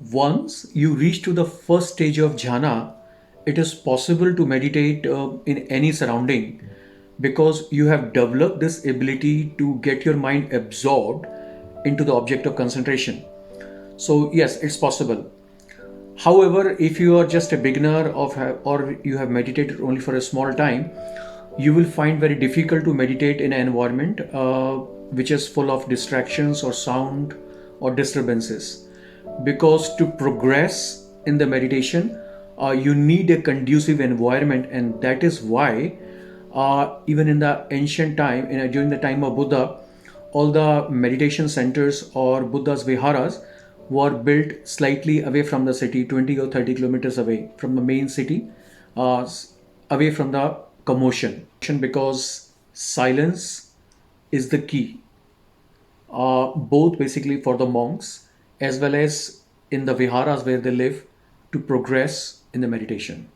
Once you reach to the first stage of jhana, it is possible to meditate in any surrounding because you have developed this ability to get your mind absorbed into the object of concentration. So yes, it's possible. However, if you are just a beginner or you have meditated only for a small time, you will find very difficult to meditate in an environment which is full of distractions or sound or disturbances. Because to progress in the meditation, you need a conducive environment, and that is why even in the ancient time, during the time of Buddha, all the meditation centers or Buddha's viharas were built slightly away from the city, 20 or 30 kilometers away from the main city, away from the commotion. Because silence is the key, both basically for the monks as well as in the viharas where they live to progress in the meditation.